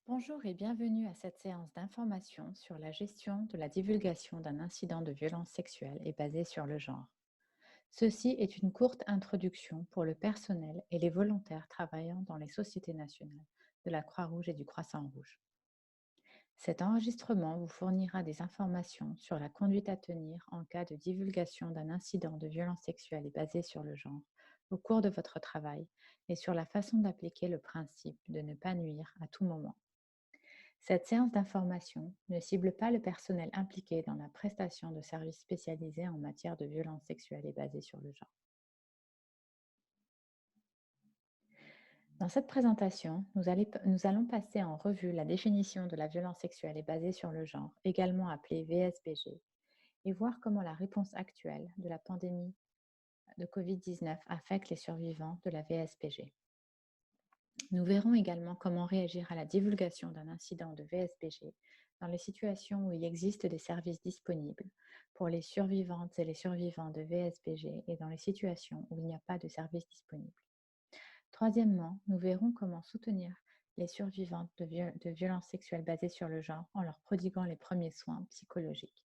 Bonjour et bienvenue à cette séance d'information sur la gestion de la divulgation d'un incident de violence sexuelle et basée sur le genre. Ceci est une courte introduction pour le personnel et les volontaires travaillant dans les sociétés nationales de la Croix-Rouge et du Croissant-Rouge. Cet enregistrement vous fournira des informations sur la conduite à tenir en cas de divulgation d'un incident de violence sexuelle et basée sur le genre au cours de votre travail et sur la façon d'appliquer le principe de ne pas nuire à tout moment. Cette séance d'information ne cible pas le personnel impliqué dans la prestation de services spécialisés en matière de violences sexuelles et basées sur le genre. Dans cette présentation, nous allons passer en revue la définition de la violence sexuelle et basée sur le genre, également appelée VSBG, et voir comment la réponse actuelle de la pandémie de COVID-19 affecte les survivants de la VSBG. Nous verrons également comment réagir à la divulgation d'un incident de VSBG dans les situations où il existe des services disponibles pour les survivantes et les survivants de VSBG et dans les situations où il n'y a pas de service disponible. Troisièmement, nous verrons comment soutenir les survivantes de violences sexuelles basées sur le genre en leur prodiguant les premiers soins psychologiques.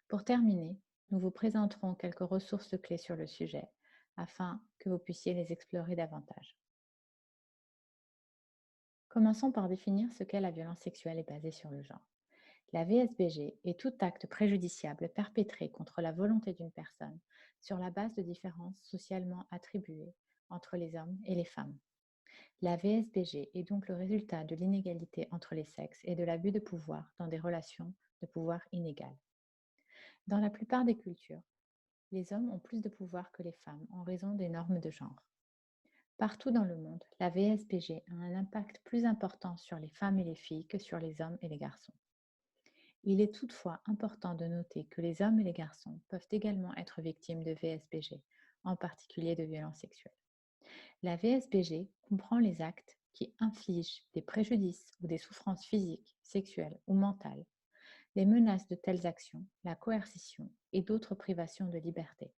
Pour terminer, nous vous présenterons quelques ressources clés sur le sujet afin que vous puissiez les explorer davantage. Commençons par définir ce qu'est la violence sexuelle et basée sur le genre. La VSBG est tout acte préjudiciable perpétré contre la volonté d'une personne sur la base de différences socialement attribuées entre les hommes et les femmes. La VSBG est donc le résultat de l'inégalité entre les sexes et de l'abus de pouvoir dans des relations de pouvoir inégales. Dans la plupart des cultures, les hommes ont plus de pouvoir que les femmes en raison des normes de genre. Partout dans le monde, la VSBG a un impact plus important sur les femmes et les filles que sur les hommes et les garçons. Il est toutefois important de noter que les hommes et les garçons peuvent également être victimes de VSBG, en particulier de violences sexuelles. La VSBG comprend les actes qui infligent des préjudices ou des souffrances physiques, sexuelles ou mentales, les menaces de telles actions, la coercition et d'autres privations de liberté.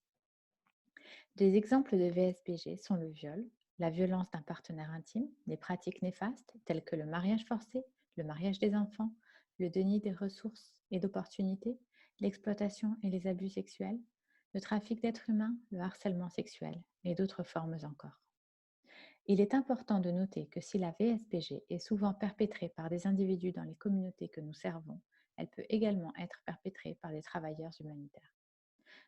Des exemples de VSBG sont le viol, la violence d'un partenaire intime, les pratiques néfastes telles que le mariage forcé, le mariage des enfants, le déni des ressources et d'opportunités, l'exploitation et les abus sexuels, le trafic d'êtres humains, le harcèlement sexuel et d'autres formes encore. Il est important de noter que si la VSBG est souvent perpétrée par des individus dans les communautés que nous servons, elle peut également être perpétrée par des travailleurs humanitaires.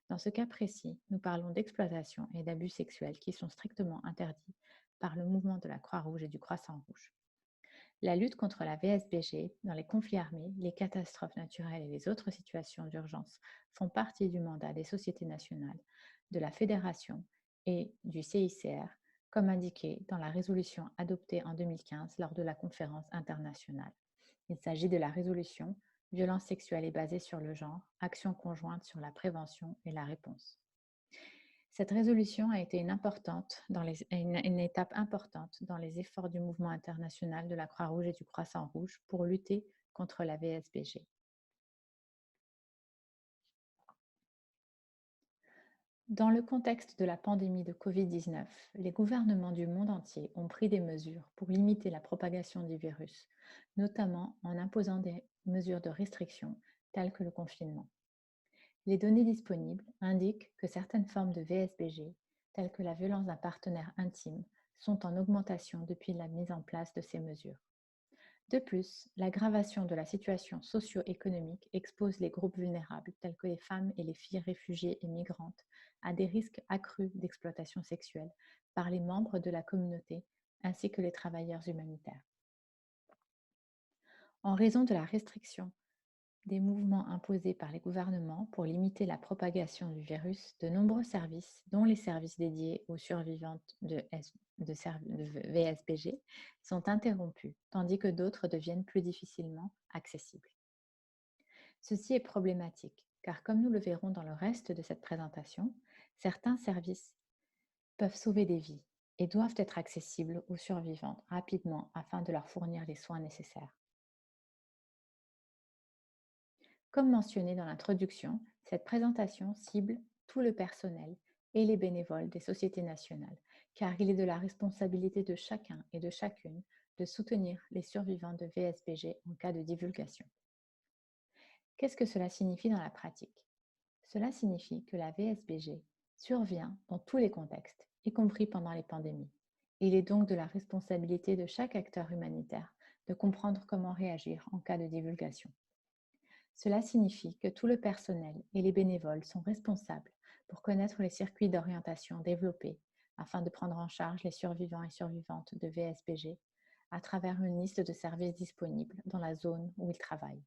Dans ce cas précis, nous parlons d'exploitation et d'abus sexuels qui sont strictement interdits par le mouvement de la Croix-Rouge et du Croissant-Rouge. La lutte contre la VSBG dans les conflits armés, les catastrophes naturelles et les autres situations d'urgence font partie du mandat des sociétés nationales, de la Fédération et du CICR, comme indiqué dans la résolution adoptée en 2015 lors de la conférence internationale. Il s'agit de la résolution Violence sexuelle et basée sur le genre, action conjointe sur la prévention et la réponse. Cette résolution a été une étape importante dans les efforts du mouvement international de la Croix-Rouge et du Croissant-Rouge pour lutter contre la VSBG. Dans le contexte de la pandémie de Covid-19, les gouvernements du monde entier ont pris des mesures pour limiter la propagation du virus, notamment en imposant des mesures de restriction telles que le confinement. Les données disponibles indiquent que certaines formes de VSBG, telles que la violence d'un partenaire intime, sont en augmentation depuis la mise en place de ces mesures. De plus, l'aggravation de la situation socio-économique expose les groupes vulnérables, tels que les femmes et les filles réfugiées et migrantes, à des risques accrus d'exploitation sexuelle par les membres de la communauté ainsi que les travailleurs humanitaires. En raison de la restriction des mouvements imposés par les gouvernements pour limiter la propagation du virus, de nombreux services, dont les services dédiés aux survivantes de VSBG, sont interrompus, tandis que d'autres deviennent plus difficilement accessibles. Ceci est problématique, car comme nous le verrons dans le reste de cette présentation, certains services peuvent sauver des vies et doivent être accessibles aux survivantes rapidement afin de leur fournir les soins nécessaires. Comme mentionné dans l'introduction, cette présentation cible tout le personnel et les bénévoles des sociétés nationales, car il est de la responsabilité de chacun et de chacune de soutenir les survivants de VSBG en cas de divulgation. Qu'est-ce que cela signifie dans la pratique? Cela signifie que la VSBG survient dans tous les contextes, y compris pendant les pandémies. Il est donc de la responsabilité de chaque acteur humanitaire de comprendre comment réagir en cas de divulgation. Cela signifie que tout le personnel et les bénévoles sont responsables pour connaître les circuits d'orientation développés afin de prendre en charge les survivants et survivantes de VSBG à travers une liste de services disponibles dans la zone où ils travaillent.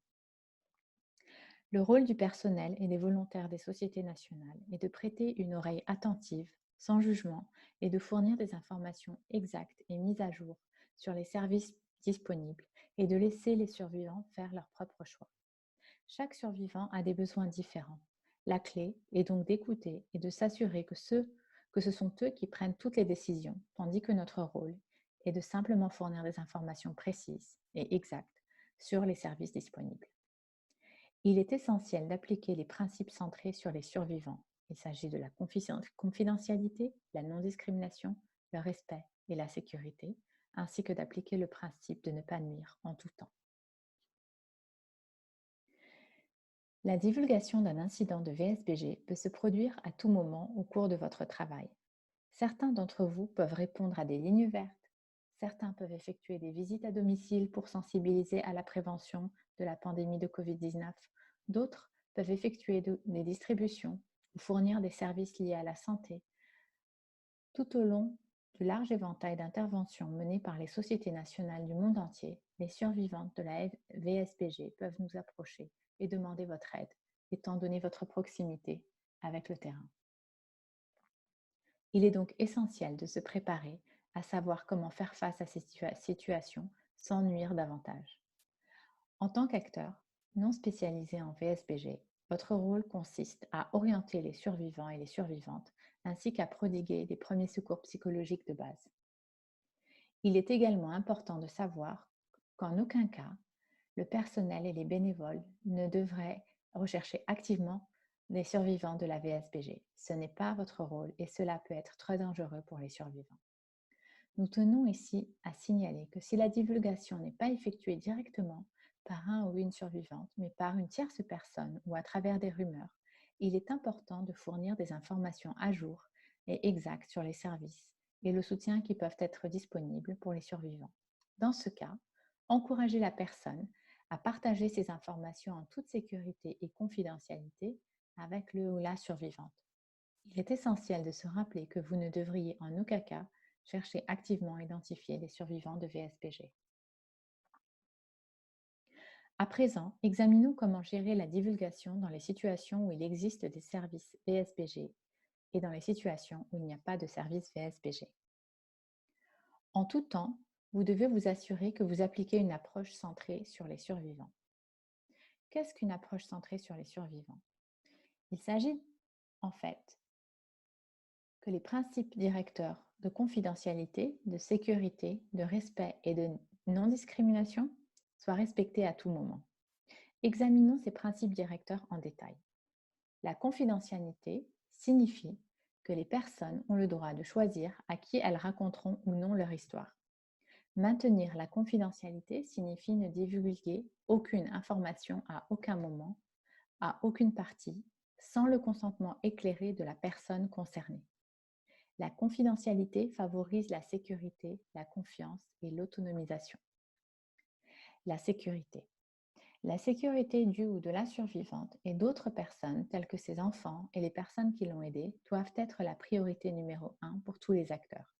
Le rôle du personnel et des volontaires des sociétés nationales est de prêter une oreille attentive, sans jugement, et de fournir des informations exactes et mises à jour sur les services disponibles et de laisser les survivants faire leurs propres choix. Chaque survivant a des besoins différents. La clé est donc d'écouter et de s'assurer que ce sont eux qui prennent toutes les décisions, tandis que notre rôle est de simplement fournir des informations précises et exactes sur les services disponibles. Il est essentiel d'appliquer les principes centrés sur les survivants. Il s'agit de la confidentialité, la non-discrimination, le respect et la sécurité, ainsi que d'appliquer le principe de ne pas nuire en tout temps. La divulgation d'un incident de VSBG peut se produire à tout moment au cours de votre travail. Certains d'entre vous peuvent répondre à des lignes vertes, certains peuvent effectuer des visites à domicile pour sensibiliser à la prévention de la pandémie de Covid-19, d'autres peuvent effectuer des distributions ou fournir des services liés à la santé. Tout au long du large éventail d'interventions menées par les sociétés nationales du monde entier, les survivantes de la VSBG peuvent nous approcher et demander votre aide, étant donné votre proximité avec le terrain. Il est donc essentiel de se préparer à savoir comment faire face à ces situations sans nuire davantage. En tant qu'acteur non spécialisé en VSBG, votre rôle consiste à orienter les survivants et les survivantes ainsi qu'à prodiguer des premiers secours psychologiques de base. Il est également important de savoir qu'en aucun cas, le personnel et les bénévoles ne devraient rechercher activement les survivants de la VSBG. Ce n'est pas votre rôle et cela peut être très dangereux pour les survivants. Nous tenons ici à signaler que si la divulgation n'est pas effectuée directement par un ou une survivante, mais par une tierce personne ou à travers des rumeurs, il est important de fournir des informations à jour et exactes sur les services et le soutien qui peuvent être disponibles pour les survivants. Dans ce cas, encouragez la personne à partager ces informations en toute sécurité et confidentialité avec le ou la survivante. Il est essentiel de se rappeler que vous ne devriez en aucun cas chercher activement à identifier les survivants de VSBG. À présent, examinons comment gérer la divulgation dans les situations où il existe des services VSBG et dans les situations où il n'y a pas de service VSBG. En tout temps, vous devez vous assurer que vous appliquez une approche centrée sur les survivants. Qu'est-ce qu'une approche centrée sur les survivants? Il s'agit en fait que les principes directeurs de confidentialité, de sécurité, de respect et de non-discrimination soient respectés à tout moment. Examinons ces principes directeurs en détail. La confidentialité signifie que les personnes ont le droit de choisir à qui elles raconteront ou non leur histoire. Maintenir la confidentialité signifie ne divulguer aucune information à aucun moment, à aucune partie, sans le consentement éclairé de la personne concernée. La confidentialité favorise la sécurité, la confiance et l'autonomisation. La sécurité. La sécurité du ou de la survivante et d'autres personnes, telles que ses enfants et les personnes qui l'ont aidée, doivent être la priorité numéro 1 pour tous les acteurs.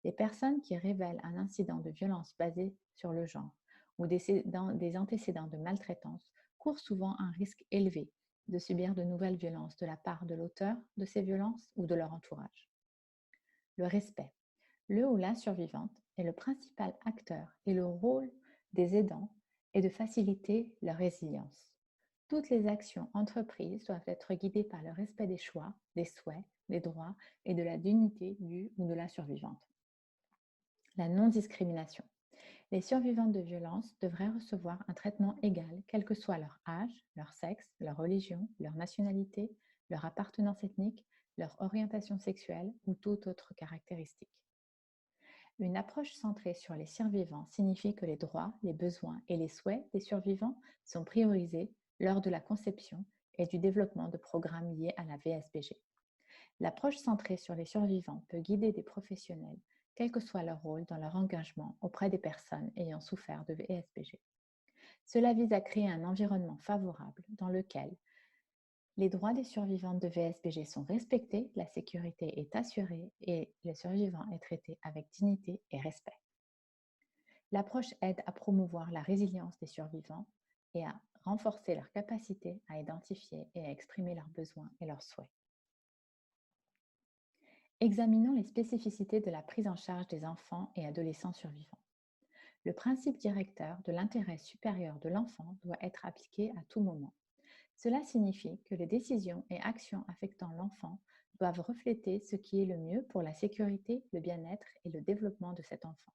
Les personnes qui révèlent un incident de violence basé sur le genre ou des antécédents de maltraitance courent souvent un risque élevé de subir de nouvelles violences de la part de l'auteur de ces violences ou de leur entourage. Le respect. Le ou la survivante est le principal acteur et le rôle des aidants est de faciliter leur résilience. Toutes les actions entreprises doivent être guidées par le respect des choix, des souhaits, des droits et de la dignité du ou de la survivante. La non-discrimination. Les survivantes de violences devraient recevoir un traitement égal, quel que soit leur âge, leur sexe, leur religion, leur nationalité, leur appartenance ethnique, leur orientation sexuelle ou toute autre caractéristique. Une approche centrée sur les survivants signifie que les droits, les besoins et les souhaits des survivants sont priorisés lors de la conception et du développement de programmes liés à la VSBG. L'approche centrée sur les survivants peut guider des professionnels, quel que soit leur rôle dans leur engagement auprès des personnes ayant souffert de VSBG. Cela vise à créer un environnement favorable dans lequel les droits des survivantes de VSBG sont respectés, la sécurité est assurée et le survivant est traité avec dignité et respect. L'approche aide à promouvoir la résilience des survivants et à renforcer leur capacité à identifier et à exprimer leurs besoins et leurs souhaits. Examinons les spécificités de la prise en charge des enfants et adolescents survivants. Le principe directeur de l'intérêt supérieur de l'enfant doit être appliqué à tout moment. Cela signifie que les décisions et actions affectant l'enfant doivent refléter ce qui est le mieux pour la sécurité, le bien-être et le développement de cet enfant.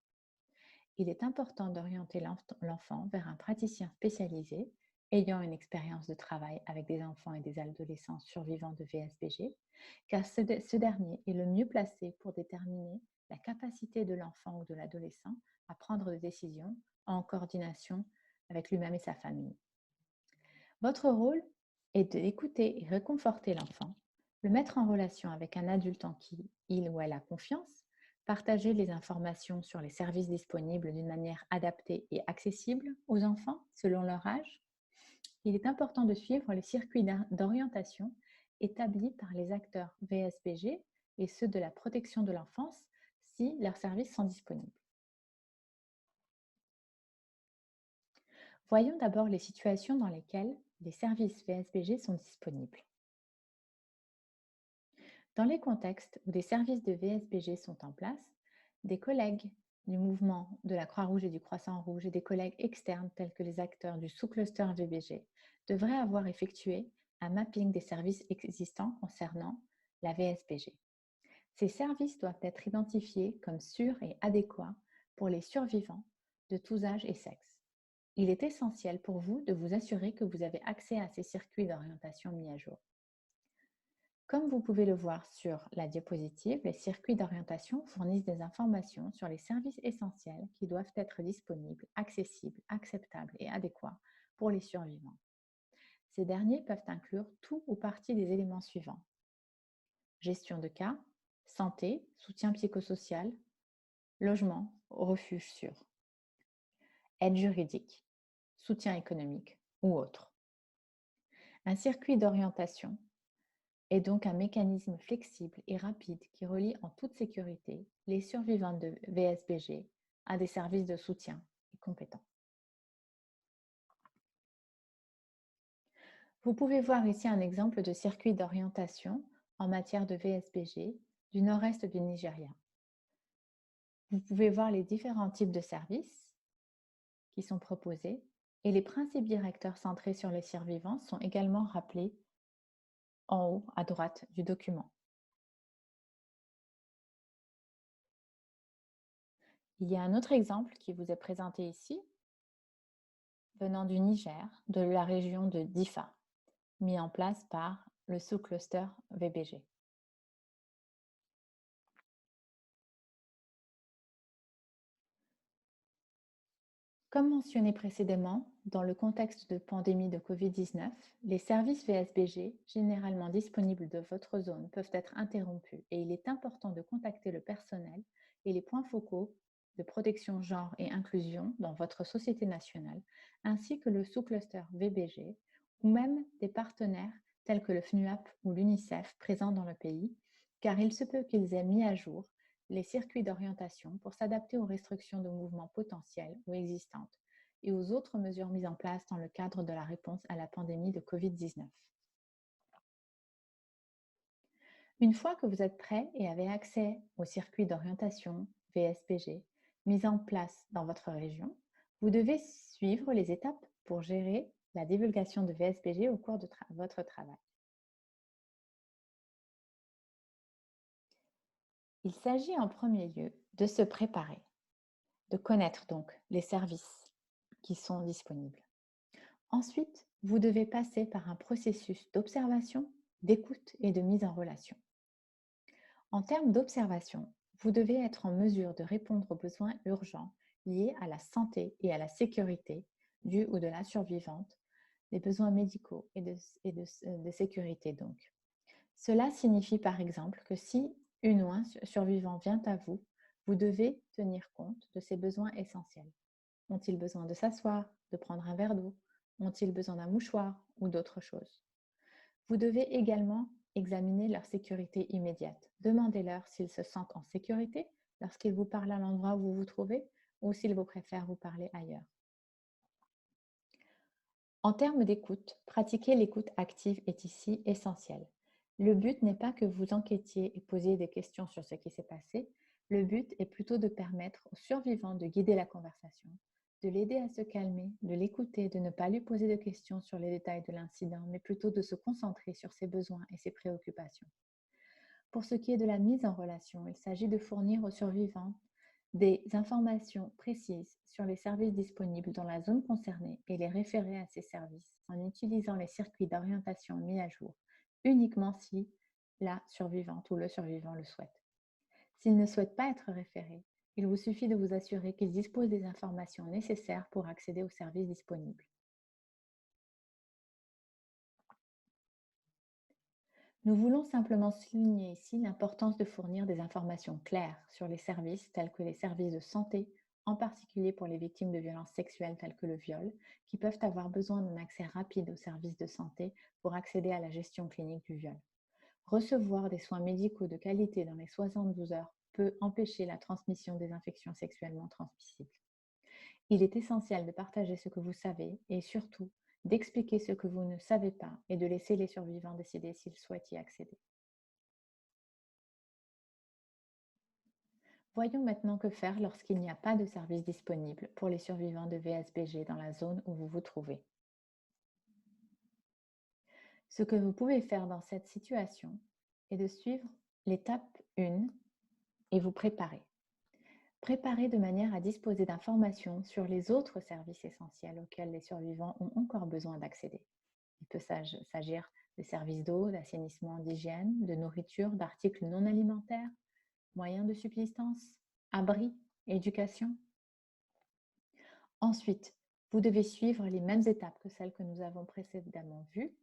Il est important d'orienter l'enfant vers un praticien spécialisé ayant une expérience de travail avec des enfants et des adolescents survivants de VSBG, car ce dernier est le mieux placé pour déterminer la capacité de l'enfant ou de l'adolescent à prendre des décisions en coordination avec lui-même et sa famille. Votre rôle est d'écouter et réconforter l'enfant, le mettre en relation avec un adulte en qui il ou elle a confiance, partager les informations sur les services disponibles d'une manière adaptée et accessible aux enfants selon leur âge. Il est important de suivre les circuits d'orientation établis par les acteurs VSBG et ceux de la protection de l'enfance si leurs services sont disponibles. Voyons d'abord les situations dans lesquelles les services VSBG sont disponibles. Dans les contextes où des services de VSBG sont en place, des collègues du mouvement de la Croix-Rouge et du Croissant-Rouge et des collègues externes tels que les acteurs du sous-cluster VBG devraient avoir effectué un mapping des services existants concernant la VSBG. Ces services doivent être identifiés comme sûrs et adéquats pour les survivants de tous âges et sexes. Il est essentiel pour vous de vous assurer que vous avez accès à ces circuits d'orientation mis à jour. Comme vous pouvez le voir sur la diapositive, les circuits d'orientation fournissent des informations sur les services essentiels qui doivent être disponibles, accessibles, acceptables et adéquats pour les survivants. Ces derniers peuvent inclure tout ou partie des éléments suivants: gestion de cas, santé, soutien psychosocial, logement, refuge sûr, aide juridique, soutien économique ou autre. Un circuit d'orientation est donc un mécanisme flexible et rapide qui relie en toute sécurité les survivants de VSBG à des services de soutien et compétents. Vous pouvez voir ici un exemple de circuit d'orientation en matière de VSBG du nord-est du Nigeria. Vous pouvez voir les différents types de services qui sont proposés et les principes directeurs centrés sur les survivants sont également rappelés en haut à droite du document. Il y a un autre exemple qui vous est présenté ici, venant du Niger, de la région de Difa, mis en place par le sous-cluster VBG. Comme mentionné précédemment, dans le contexte de pandémie de Covid-19, les services VSBG, généralement disponibles de votre zone, peuvent être interrompus et il est important de contacter le personnel et les points focaux de protection genre et inclusion dans votre société nationale, ainsi que le sous-cluster VBG ou même des partenaires tels que le FNUAP ou l'UNICEF présents dans le pays, car il se peut qu'ils aient mis à jour les circuits d'orientation pour s'adapter aux restrictions de mouvements potentielles ou existantes et aux autres mesures mises en place dans le cadre de la réponse à la pandémie de Covid-19. Une fois que vous êtes prêt et avez accès aux circuits d'orientation VSBG mis en place dans votre région, vous devez suivre les étapes pour gérer la divulgation de VSBG au cours de votre travail. Il s'agit en premier lieu de se préparer, de connaître donc les services qui sont disponibles. Ensuite, vous devez passer par un processus d'observation, d'écoute et de mise en relation. En termes d'observation, Vous devez être en mesure de répondre aux besoins urgents liés à la santé et à la sécurité du ou de la survivante, des besoins médicaux et de sécurité donc. Cela signifie par exemple que si une ou un survivant vient à vous, vous devez tenir compte de ses besoins essentiels. Ont-ils besoin de s'asseoir, de prendre un verre d'eau? Ont-ils besoin d'un mouchoir ou d'autre chose? Vous devez également examiner leur sécurité immédiate. Demandez-leur s'ils se sentent en sécurité lorsqu'ils vous parlent à l'endroit où vous vous trouvez ou s'ils vous préfèrent vous parler ailleurs. En termes d'écoute, pratiquer l'écoute active est ici essentiel. Le but n'est pas que vous enquêtiez et posiez des questions sur ce qui s'est passé. Le but est plutôt de permettre au survivant de guider la conversation, de l'aider à se calmer, de l'écouter, de ne pas lui poser de questions sur les détails de l'incident, mais plutôt de se concentrer sur ses besoins et ses préoccupations. Pour ce qui est de la mise en relation, il s'agit de fournir aux survivants des informations précises sur les services disponibles dans la zone concernée et les référer à ces services en utilisant les circuits d'orientation mis à jour uniquement si la survivante ou le survivant le souhaite. S'ils ne souhaitent pas être référés, il vous suffit de vous assurer qu'ils disposent des informations nécessaires pour accéder aux services disponibles. Nous voulons simplement souligner ici l'importance de fournir des informations claires sur les services tels que les services de santé, en particulier pour les victimes de violences sexuelles telles que le viol, qui peuvent avoir besoin d'un accès rapide aux services de santé pour accéder à la gestion clinique du viol. Recevoir des soins médicaux de qualité dans les 72 heures peut empêcher la transmission des infections sexuellement transmissibles. Il est essentiel de partager ce que vous savez et surtout d'expliquer ce que vous ne savez pas et de laisser les survivants décider s'ils souhaitent y accéder. Voyons maintenant que faire lorsqu'il n'y a pas de service disponible pour les survivants de VSBG dans la zone où vous vous trouvez. Ce que vous pouvez faire dans cette situation est de suivre l'étape 1 et vous préparer. Préparer de manière à disposer d'informations sur les autres services essentiels auxquels les survivants ont encore besoin d'accéder. Il peut s'agir de services d'eau, d'assainissement, d'hygiène, de nourriture, d'articles non alimentaires, moyens de subsistance, abris, éducation. Ensuite, vous devez suivre les mêmes étapes que celles que nous avons précédemment vues,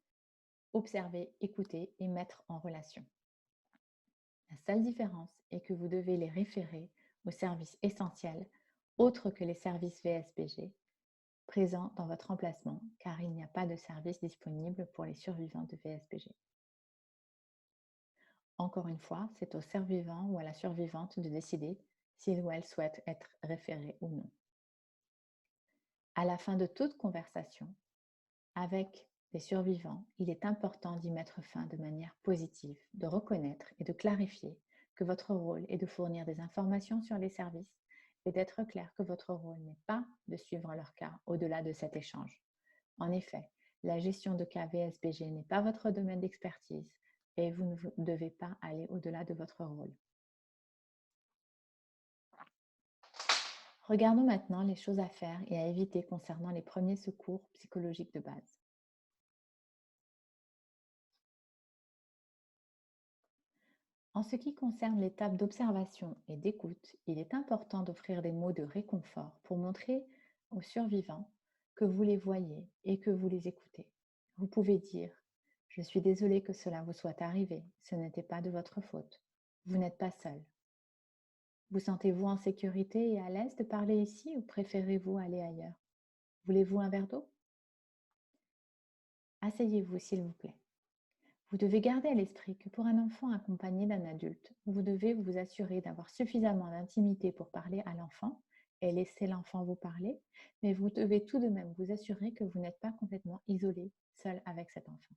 observer, écouter et mettre en relation. La seule différence est que vous devez les référer aux services essentiels autres que les services VSBG présents dans votre emplacement, car il n'y a pas de service disponible pour les survivants de VSBG. Encore une fois, c'est au survivant ou à la survivante de décider s'il ou elle souhaite être référé ou non. À la fin de toute conversation avec les survivants, il est important d'y mettre fin de manière positive, de reconnaître et de clarifier que votre rôle est de fournir des informations sur les services et d'être clair que votre rôle n'est pas de suivre leur cas au-delà de cet échange. En effet, la gestion de cas VSBG n'est pas votre domaine d'expertise et vous ne devez pas aller au-delà de votre rôle. Regardons maintenant les choses à faire et à éviter concernant les premiers secours psychologiques de base. En ce qui concerne l'étape d'observation et d'écoute, il est important d'offrir des mots de réconfort pour montrer aux survivants que vous les voyez et que vous les écoutez. Vous pouvez dire: je suis désolée que cela vous soit arrivé, ce n'était pas de votre faute. Vous n'êtes pas seul. Vous sentez-vous en sécurité et à l'aise de parler ici ou préférez-vous aller ailleurs? Voulez-vous un verre d'eau? Asseyez-vous, s'il vous plaît. Vous devez garder à l'esprit que pour un enfant accompagné d'un adulte, vous devez vous assurer d'avoir suffisamment d'intimité pour parler à l'enfant et laisser l'enfant vous parler, mais vous devez tout de même vous assurer que vous n'êtes pas complètement isolé, seul avec cet enfant.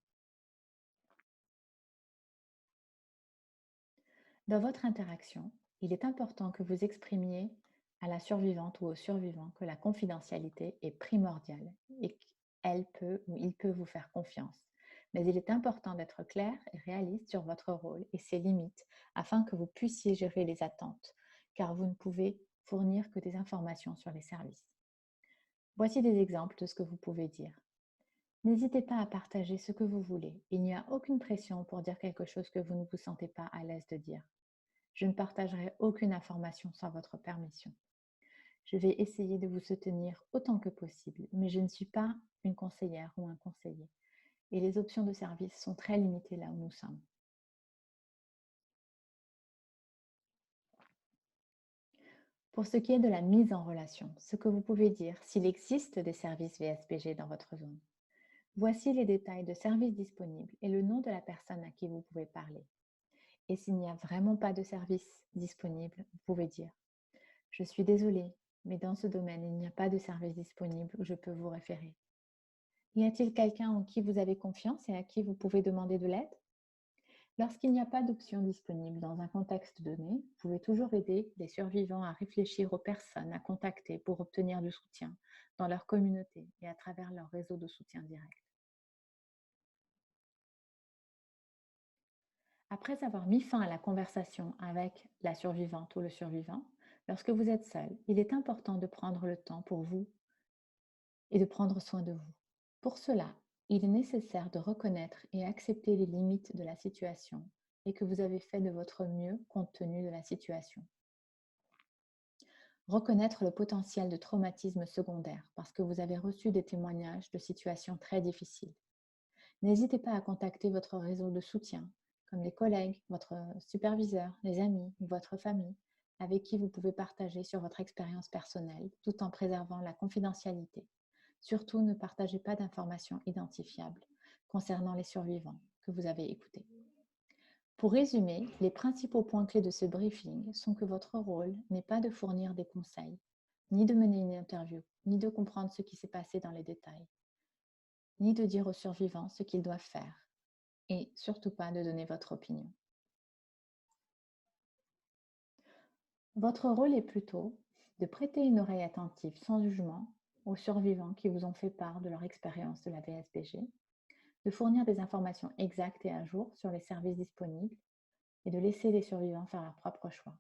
Dans votre interaction, il est important que vous exprimiez à la survivante ou au survivant que la confidentialité est primordiale et qu'elle peut ou il peut vous faire confiance. Mais il est important d'être clair et réaliste sur votre rôle et ses limites afin que vous puissiez gérer les attentes, car vous ne pouvez fournir que des informations sur les services. Voici des exemples de ce que vous pouvez dire. N'hésitez pas à partager ce que vous voulez. Il n'y a aucune pression pour dire quelque chose que vous ne vous sentez pas à l'aise de dire. Je ne partagerai aucune information sans votre permission. Je vais essayer de vous soutenir autant que possible, mais je ne suis pas une conseillère ou un conseiller. Et les options de service sont très limitées là où nous sommes. Pour ce qui est de la mise en relation, ce que vous pouvez dire s'il existe des services VSPG dans votre zone. Voici les détails de services disponibles et le nom de la personne à qui vous pouvez parler. Et s'il n'y a vraiment pas de service disponible, vous pouvez dire: je suis désolée, mais dans ce domaine, il n'y a pas de service disponible où je peux vous référer. Y a-t-il quelqu'un en qui vous avez confiance et à qui vous pouvez demander de l'aide? Lorsqu'il n'y a pas d'option disponible dans un contexte donné, vous pouvez toujours aider les survivants à réfléchir aux personnes à contacter pour obtenir du soutien dans leur communauté et à travers leur réseau de soutien direct. Après avoir mis fin à la conversation avec la survivante ou le survivant, lorsque vous êtes seul, il est important de prendre le temps pour vous et de prendre soin de vous. Pour cela, il est nécessaire de reconnaître et accepter les limites de la situation et que vous avez fait de votre mieux compte tenu de la situation. Reconnaître le potentiel de traumatisme secondaire parce que vous avez reçu des témoignages de situations très difficiles. N'hésitez pas à contacter votre réseau de soutien, comme les collègues, votre superviseur, les amis ou votre famille, avec qui vous pouvez partager sur votre expérience personnelle tout en préservant la confidentialité. Surtout, ne partagez pas d'informations identifiables concernant les survivants que vous avez écoutés. Pour résumer, les principaux points clés de ce briefing sont que votre rôle n'est pas de fournir des conseils, ni de mener une interview, ni de comprendre ce qui s'est passé dans les détails, ni de dire aux survivants ce qu'ils doivent faire, et surtout pas de donner votre opinion. Votre rôle est plutôt de prêter une oreille attentive sans jugement aux survivants qui vous ont fait part de leur expérience de la VSBG, de fournir des informations exactes et à jour sur les services disponibles et de laisser les survivants faire leur propre choix,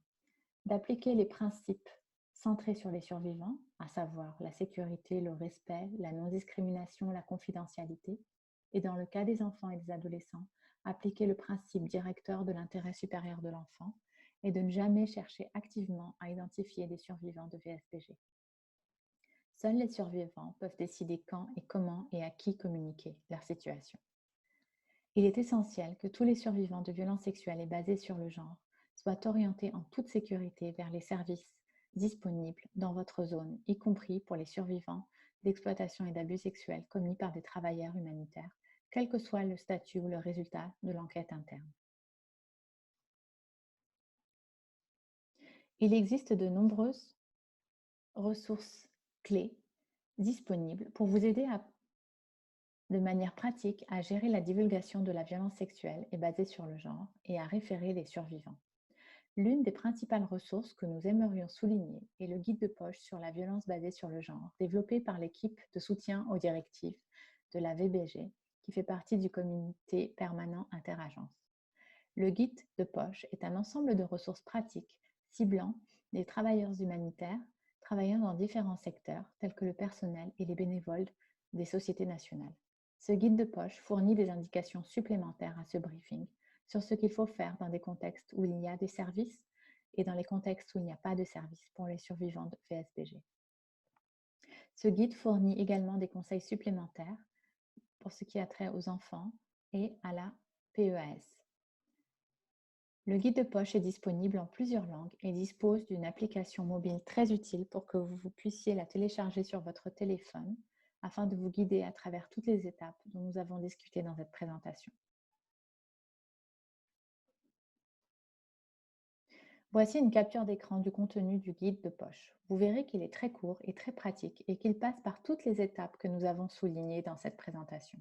d'appliquer les principes centrés sur les survivants, à savoir la sécurité, le respect, la non-discrimination, la confidentialité, et dans le cas des enfants et des adolescents, appliquer le principe directeur de l'intérêt supérieur de l'enfant et de ne jamais chercher activement à identifier des survivants de VSPG. Seuls les survivants peuvent décider quand et comment et à qui communiquer leur situation. Il est essentiel que tous les survivants de violences sexuelles et basées sur le genre soient orientés en toute sécurité vers les services disponibles dans votre zone, y compris pour les survivants d'exploitation et d'abus sexuels commis par des travailleurs humanitaires, quel que soit le statut ou le résultat de l'enquête interne. Il existe de nombreuses ressources clés disponibles pour vous aider de manière pratique à gérer la divulgation de la violence sexuelle et basée sur le genre et à référer les survivants. L'une des principales ressources que nous aimerions souligner est le guide de poche sur la violence basée sur le genre, développé par l'équipe de soutien aux directives de la VBG, qui fait partie du comité permanent interagence. Le guide de poche est un ensemble de ressources pratiques ciblant les travailleurs humanitaires travaillant dans différents secteurs, tels que le personnel et les bénévoles des sociétés nationales. Ce guide de poche fournit des indications supplémentaires à ce briefing sur ce qu'il faut faire dans des contextes où il y a des services et dans les contextes où il n'y a pas de services pour les survivants de VSBG. Ce guide fournit également des conseils supplémentaires pour ce qui a trait aux enfants et à la PEAS. Le guide de poche est disponible en plusieurs langues et dispose d'une application mobile très utile pour que vous puissiez la télécharger sur votre téléphone afin de vous guider à travers toutes les étapes dont nous avons discuté dans cette présentation. Voici une capture d'écran du contenu du guide de poche. Vous verrez qu'il est très court et très pratique et qu'il passe par toutes les étapes que nous avons soulignées dans cette présentation.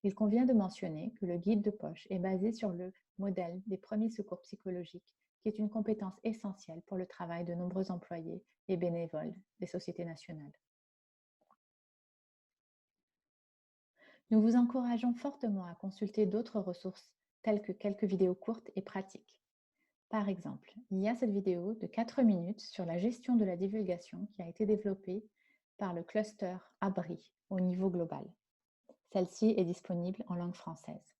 Il convient de mentionner que le guide de poche est basé sur le modèle des premiers secours psychologiques, qui est une compétence essentielle pour le travail de nombreux employés et bénévoles des sociétés nationales. Nous vous encourageons fortement à consulter d'autres ressources, telles que quelques vidéos courtes et pratiques. Par exemple, il y a cette vidéo de 4 minutes sur la gestion de la divulgation qui a été développée par le cluster Abri au niveau global. Celle-ci est disponible en langue française.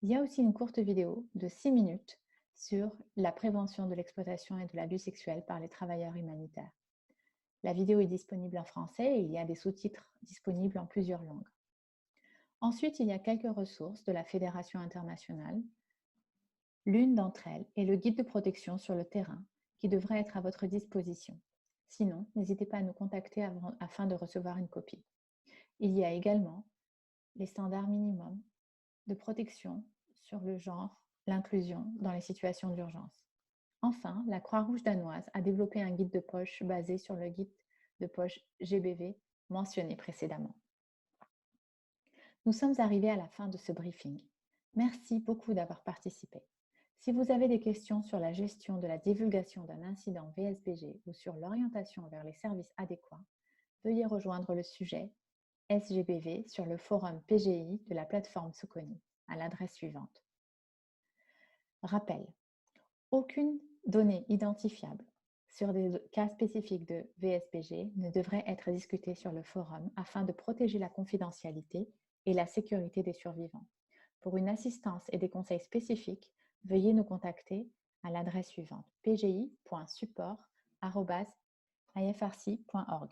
Il y a aussi une courte vidéo de 6 minutes sur la prévention de l'exploitation et de l'abus sexuel par les travailleurs humanitaires. La vidéo est disponible en français et il y a des sous-titres disponibles en plusieurs langues. Ensuite, il y a quelques ressources de la Fédération internationale. L'une d'entre elles est le guide de protection sur le terrain qui devrait être à votre disposition. Sinon, n'hésitez pas à nous contacter afin de recevoir une copie. Il y a également les standards minimums de protection sur le genre, l'inclusion dans les situations d'urgence. Enfin, la Croix-Rouge danoise a développé un guide de poche basé sur le guide de poche GBV mentionné précédemment. Nous sommes arrivés à la fin de ce briefing. Merci beaucoup d'avoir participé. Si vous avez des questions sur la gestion de la divulgation d'un incident VSBG ou sur l'orientation vers les services adéquats, veuillez rejoindre le sujet SGBV sur le forum PGI de la plateforme Soconi à l'adresse suivante. Rappel, aucune donnée identifiable sur des cas spécifiques de VSBG ne devrait être discutée sur le forum afin de protéger la confidentialité et la sécurité des survivants. Pour une assistance et des conseils spécifiques, veuillez nous contacter à l'adresse suivante pgi.support@ifrc.org.